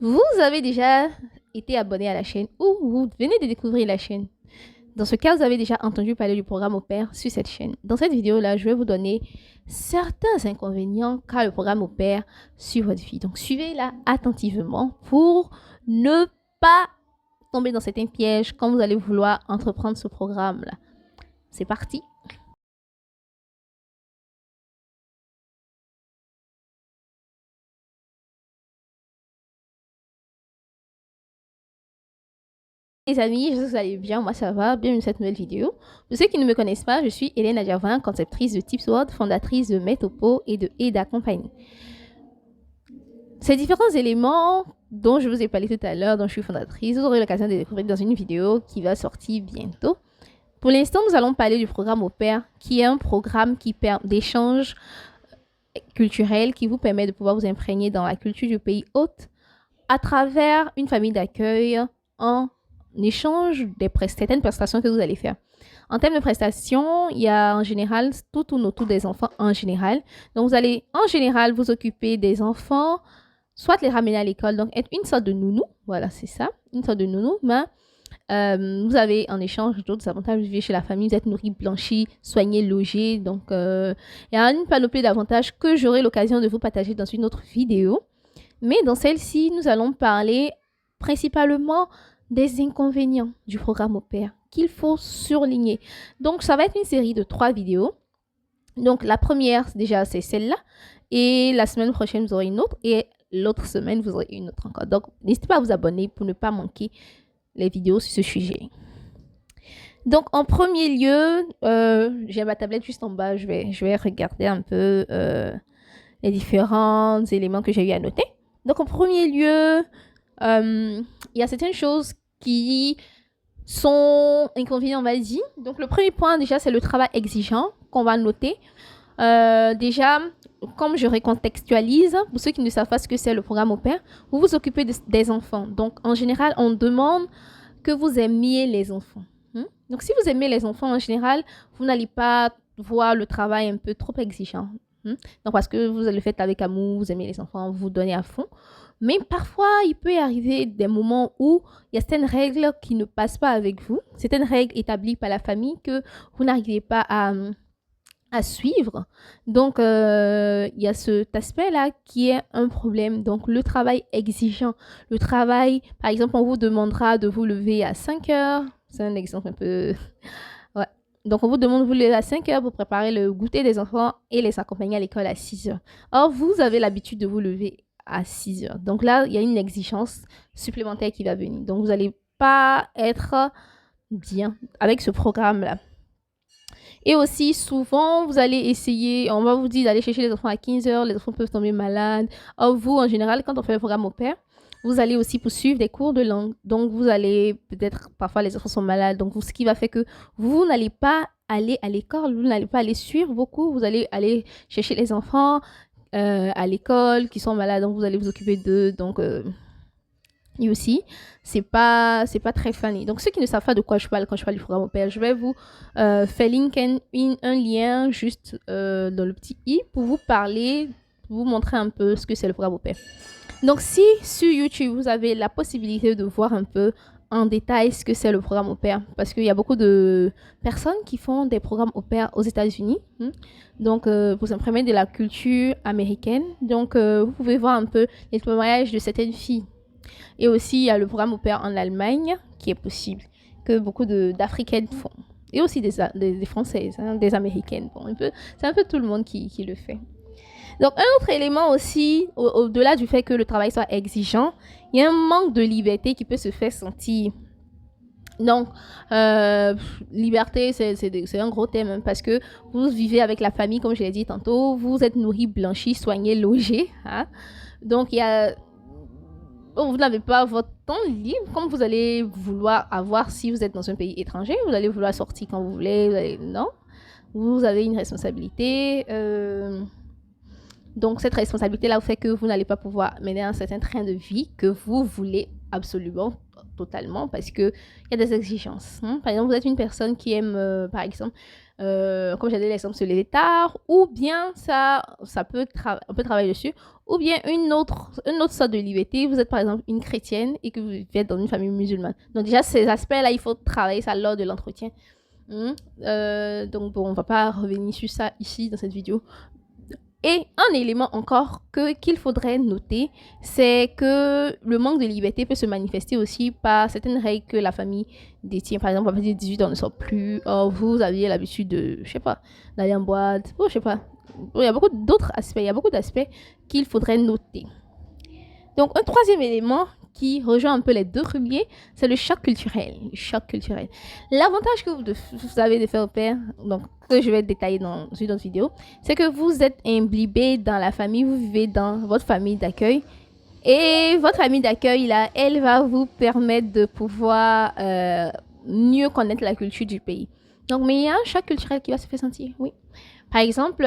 Vous avez déjà été abonné à la chaîne ou vous venez de découvrir la chaîne. Dans ce cas, vous avez déjà entendu parler du programme Au Pair sur cette chaîne. Dans cette vidéo-là, je vais vous donner certains inconvénients qu'a le programme Au Pair sur votre vie. Donc, suivez-la attentivement pour ne pas tomber dans certains pièges quand vous allez vouloir entreprendre ce programme-là. C'est parti! Les amis, j'espère que vous allez bien, moi ça va, bienvenue dans cette nouvelle vidéo. Pour ceux qui ne me connaissent pas, je suis Hélène Adjavin, conceptrice de TipsWorld, fondatrice de Metopo et de Eda Company. Ces différents éléments dont je vous ai parlé tout à l'heure, dont je suis fondatrice, vous aurez l'occasion de les découvrir dans une vidéo qui va sortir bientôt. Pour l'instant, nous allons parler du programme Au Pair, qui est un programme d'échange culturel qui vous permet de pouvoir vous imprégner dans la culture du pays hôte à travers une famille d'accueil en échange des certaines prestations que vous allez faire. En termes de prestations, il y a en général tout tourne autour des enfants en général. Donc, vous allez en général vous occuper des enfants, soit les ramener à l'école, donc être une sorte de nounou. Voilà, c'est ça, une sorte de nounou. Mais vous avez en échange d'autres avantages. Vous vivez chez la famille, vous êtes nourri, blanchi, soigné, logé. Donc, il y a une panoplie d'avantages que j'aurai l'occasion de vous partager dans une autre vidéo. Mais dans celle-ci, nous allons parler principalement des inconvénients du programme Au Pair qu'il faut surligner. Donc, ça va être une série de 3 vidéos. Donc, la première, déjà, c'est celle-là. Et la semaine prochaine, vous aurez une autre. Et l'autre semaine, vous aurez une autre encore. Donc, n'hésitez pas à vous abonner pour ne pas manquer les vidéos sur ce sujet. Donc, en premier lieu, j'ai ma tablette juste en bas. Je vais regarder un peu les différents éléments que j'ai eu à noter. Donc, en premier lieu, il y a certaines choses qui sont inconvénients, on va dire. Donc, le premier point, déjà, c'est le travail exigeant qu'on va noter. Déjà, comme je recontextualise, pour ceux qui ne savent pas ce que c'est le programme Au Pair, vous vous occupez des enfants. Donc, en général, on demande que vous aimiez les enfants. Donc, si vous aimez les enfants, en général, vous n'allez pas voir le travail un peu trop exigeant. Donc, parce que vous le faites avec amour, vous aimez les enfants, vous donnez à fond. Mais parfois, il peut y arriver des moments où il y a certaines règles qui ne passent pas avec vous, certaines règles établies par la famille que vous n'arrivez pas à suivre. Donc, il y a cet aspect-là qui est un problème. Donc, le travail exigeant. Le travail, par exemple, on vous demandera de vous lever à 5 heures. C'est un exemple un peu... Ouais. Donc, on vous demande de vous lever à 5 heures pour préparer le goûter des enfants et les accompagner à l'école à 6 heures. Or, vous avez l'habitude de vous lever à 6 heures. Donc là, il y a une exigence supplémentaire qui va venir. Donc, vous n'allez pas être bien avec ce programme-là. Et aussi, souvent, vous allez essayer, on va vous dire d'aller chercher les enfants à 15 heures, les enfants peuvent tomber malades. Or, vous, en général, quand on fait le programme Au Pair, vous allez aussi poursuivre des cours de langue. Donc, vous allez, peut-être, parfois, les enfants sont malades. Donc, ce qui va faire que vous n'allez pas aller à l'école, vous n'allez pas aller suivre vos cours, vous allez aller chercher les enfants à l'école qui sont malades, donc vous allez vous occuper d'eux. Donc, et aussi, c'est pas très funny. Donc, ceux qui ne savent pas de quoi je parle quand je parle du programme Au Pair, je vais vous faire linker un lien juste dans le petit i pour vous parler, pour vous montrer un peu ce que c'est le programme Au Pair. Donc, si sur YouTube, vous avez la possibilité de voir un peu en détail ce que c'est le programme Au Pair, parce qu'il y a beaucoup de personnes qui font des programmes Au Pair aux États-Unis, donc pour s'imprégner de la culture américaine. Donc, vous pouvez voir un peu les témoignages de certaines filles. Et aussi, il y a le programme Au Pair en Allemagne qui est possible, que beaucoup d'Africaines font. Et aussi des Françaises, des Américaines. Bon, c'est un peu tout le monde qui le fait. Donc, un autre élément aussi, au-delà du fait que le travail soit exigeant, il y a un manque de liberté qui peut se faire sentir. Donc, liberté, c'est un gros thème, hein, parce que vous vivez avec la famille, comme je l'ai dit tantôt, vous êtes nourri, blanchi, soigné, logé. Hein? Donc, il y a... vous n'avez pas votre temps libre comme vous allez vouloir avoir si vous êtes dans un pays étranger. Vous allez vouloir sortir quand vous voulez. Non. Vous avez une responsabilité. Donc, cette responsabilité-là fait que vous n'allez pas pouvoir mener un certain train de vie que vous voulez absolument totalement parce qu'il y a des exigences. Par exemple, vous êtes une personne qui aime, par exemple, comme j'ai dit l'exemple, se lever tard, ou bien on peut travailler dessus, ou bien une autre sorte de liberté. Vous êtes par exemple une chrétienne et que vous êtes dans une famille musulmane. Donc déjà, ces aspects-là, il faut travailler ça lors de l'entretien. Donc bon, on va pas revenir sur ça ici dans cette vidéo. Et un élément encore qu'il faudrait noter, c'est que le manque de liberté peut se manifester aussi par certaines règles que la famille détient. Par exemple, à partir de 18 ans, on ne sort plus. Or, vous aviez l'habitude de, je sais pas, d'aller en boîte. Je sais pas. Il y a beaucoup d'autres aspects. Il y a beaucoup d'aspects qu'il faudrait noter. Donc, un troisième élément qui rejoint un peu les deux premiers, c'est le choc culturel. L'avantage que vous avez de faire au pair, donc que je vais détailler dans une autre vidéo, c'est que vous êtes imbibé dans la famille, vous vivez dans votre famille d'accueil. Et votre famille d'accueil, là, elle va vous permettre de pouvoir mieux connaître la culture du pays. Donc, mais il y a un choc culturel qui va se faire sentir, oui. Par exemple,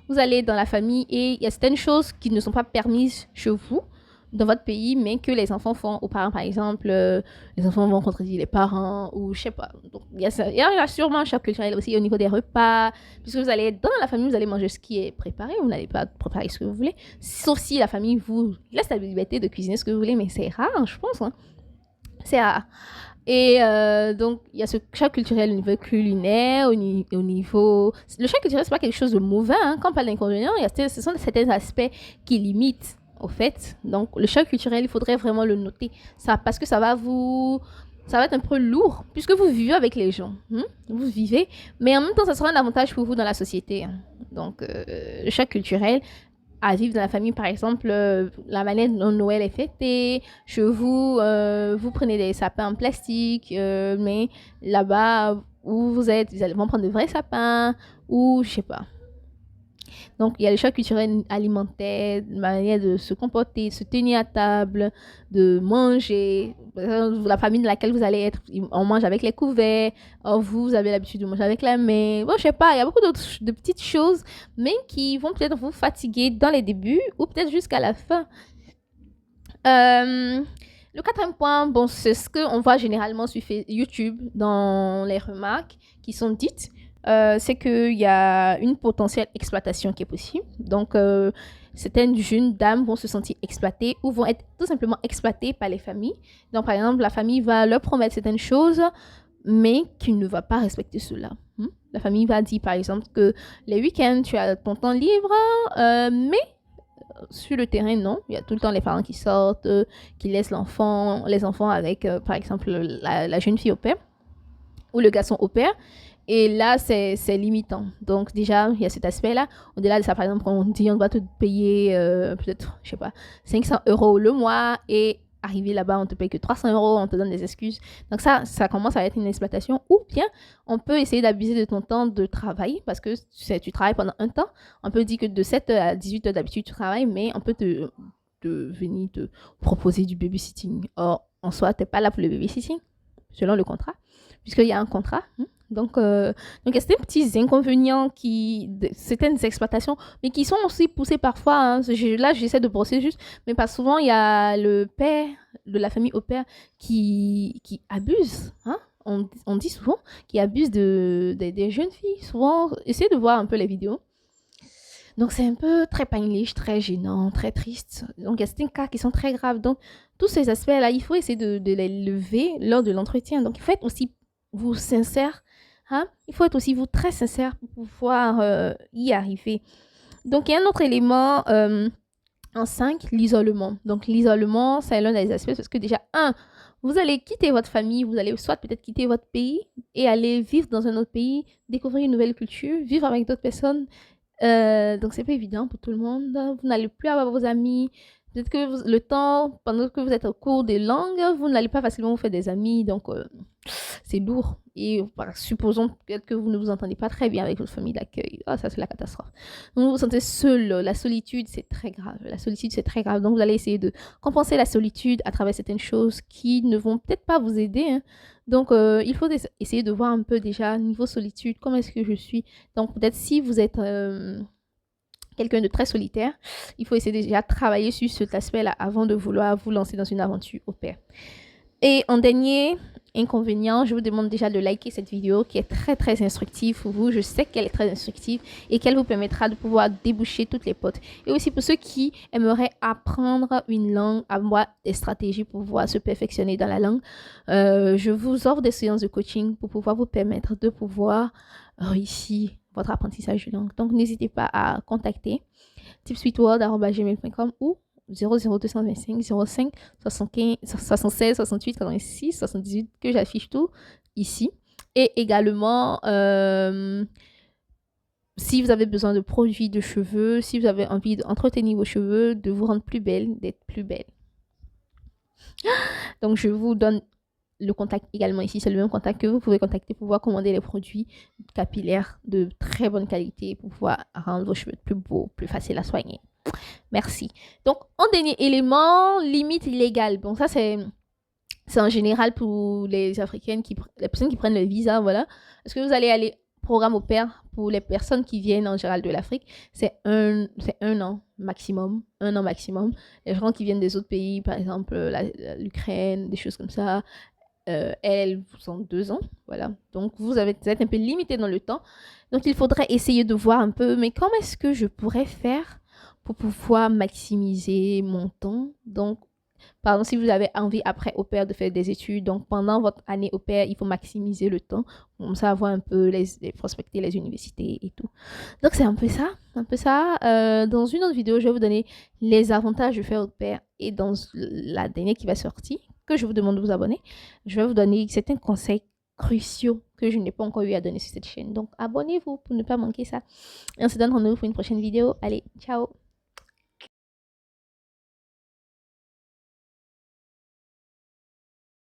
vous allez dans la famille et il y a certaines choses qui ne sont pas permises chez vous, dans votre pays, mais que les enfants font aux parents. Par exemple, les enfants vont contredire les parents, ou je sais pas. Donc, il y a sûrement un choc culturel aussi au niveau des repas, puisque vous allez dans la famille, vous allez manger ce qui est préparé, vous n'allez pas préparer ce que vous voulez, sauf si la famille vous laisse la liberté de cuisiner ce que vous voulez, mais c'est rare, je pense. C'est rare. Et donc, il y a ce choc culturel au niveau culinaire, au niveau... Le choc culturel, c'est pas quelque chose de mauvais. Quand on parle d'inconvénients, ce sont certains aspects qui limitent, au fait. Donc, le choc culturel, il faudrait vraiment le noter. Parce que ça va être un peu lourd, puisque vous vivez avec les gens. Vous vivez, mais en même temps, ça sera un avantage pour vous dans la société. Donc, le choc culturel, à vivre dans la famille, par exemple, la manière dont Noël est fêté, chez vous, vous prenez des sapins en plastique, mais là-bas où vous êtes, ils vont prendre de vrais sapins, ou je sais pas. Donc, il y a les chocs culturels alimentaires, la manière de se comporter, de se tenir à table, de manger. La famille dans laquelle vous allez être, on mange avec les couverts. Or, vous avez l'habitude de manger avec la main. Bon, je sais pas, il y a beaucoup de petites choses, mais qui vont peut-être vous fatiguer dans les débuts ou peut-être jusqu'à la fin. Le quatrième point, bon, c'est ce qu'on voit généralement sur YouTube dans les remarques qui sont dites. C'est qu'il y a une potentielle exploitation qui est possible. Donc, certaines jeunes dames vont se sentir exploitées ou vont être tout simplement exploitées par les familles. Donc, par exemple, la famille va leur promettre certaines choses, mais qu'il ne va pas respecter cela. La famille va dire, par exemple, que les week-ends, tu as ton temps libre, mais sur le terrain, non. Il y a tout le temps les parents qui sortent, qui laissent les enfants avec, par exemple, la jeune fille au père ou le garçon au père. Et là, c'est limitant. Donc, déjà, il y a cet aspect-là. Au-delà de ça, par exemple, on dit on va te payer peut-être, je sais pas, 500 € le mois et arriver là-bas, on te paye que 300 €, on te donne des excuses. Donc, ça commence à être une exploitation. Ou bien, on peut essayer d'abuser de ton temps de travail parce que tu travailles pendant un temps. On peut dire que de 7 à 18 heures d'habitude, tu travailles, mais on peut venir te proposer du babysitting. Or, en soi, tu n'es pas là pour le babysitting, selon le contrat, puisqu'il y a un contrat. Donc, il y a certains petits inconvénients, certaines exploitations, mais qui sont aussi poussées parfois. Là, j'essaie de brosser juste, mais pas souvent, il y a le père de la famille au père qui abuse. On dit souvent qu'il abuse des jeunes filles. Souvent, essayez de voir un peu les vidéos. Donc, c'est un peu très peinlich, très gênant, très triste. Donc, il y a certains cas qui sont très graves. Donc, tous ces aspects-là, il faut essayer de les lever lors de l'entretien. Donc, il faut être aussi vous sincère. Il faut être aussi vous très sincère pour pouvoir y arriver. Donc, il y a un autre élément en 5, l'isolement. Donc, l'isolement, c'est l'un des aspects parce que déjà, vous allez quitter votre famille, vous allez soit peut-être quitter votre pays et aller vivre dans un autre pays, découvrir une nouvelle culture, vivre avec d'autres personnes. Donc, c'est pas évident pour tout le monde. Vous n'allez plus avoir vos amis. Peut-être que le temps, pendant que vous êtes au cours des langues, vous n'allez pas facilement vous faire des amis. Donc, c'est lourd. Et supposons peut-être que vous ne vous entendez pas très bien avec votre famille d'accueil. Ça, c'est la catastrophe. Donc, vous vous sentez seul. La solitude, c'est très grave. Donc, vous allez essayer de compenser la solitude à travers certaines choses qui ne vont peut-être pas vous aider. Donc, il faut essayer de voir un peu déjà, niveau solitude, comment est-ce que je suis. Donc, peut-être si vous êtes quelqu'un de très solitaire, il faut essayer déjà de travailler sur cet aspect-là avant de vouloir vous lancer dans une aventure au pair. Et en dernier inconvénient, je vous demande déjà de liker cette vidéo qui est très très instructive pour vous. Je sais qu'elle est très instructive et qu'elle vous permettra de pouvoir déboucher toutes les portes. Et aussi pour ceux qui aimeraient apprendre une langue, avoir des stratégies pour pouvoir se perfectionner dans la langue, je vous offre des séances de coaching pour pouvoir vous permettre de pouvoir réussir votre apprentissage de langue. Donc n'hésitez pas à contacter tipsweetworld@gmail.com ou 00225 05 75 76 68 86 78 que j'affiche tout ici. Et également, si vous avez besoin de produits de cheveux, si vous avez envie d'entretenir vos cheveux, de vous rendre plus belle, d'être plus belle. Donc, je vous donne le contact également ici. C'est le même contact que vous pouvez contacter pour pouvoir commander les produits capillaires de très bonne qualité pour pouvoir rendre vos cheveux plus beaux, plus faciles à soigner. Merci. Donc, en dernier élément, limite illégale. Bon, ça, c'est en général pour les Africaines, les personnes qui prennent le visa, voilà. Est-ce que vous allez aller programme au pair pour les personnes qui viennent en général de l'Afrique? C'est un an maximum. Un an maximum. Les gens qui viennent des autres pays, par exemple l'Ukraine, des choses comme ça, elles sont 2 ans, voilà. Donc, vous êtes un peu limité dans le temps. Donc, il faudrait essayer de voir un peu, mais comment est-ce que je pourrais faire pour pouvoir maximiser mon temps? Donc, par exemple, si vous avez envie après au pair de faire des études, donc pendant votre année au pair, il faut maximiser le temps, comme ça, voir un peu prospecter les universités et tout. Donc, c'est un peu ça, dans une autre vidéo, je vais vous donner les avantages de faire au pair et dans la dernière qui va sortir, que je vous demande de vous abonner, je vais vous donner certains conseils cruciaux que je n'ai pas encore eu à donner sur cette chaîne. Donc, abonnez-vous pour ne pas manquer ça. Et on se donne rendez-vous pour une prochaine vidéo. Allez, ciao!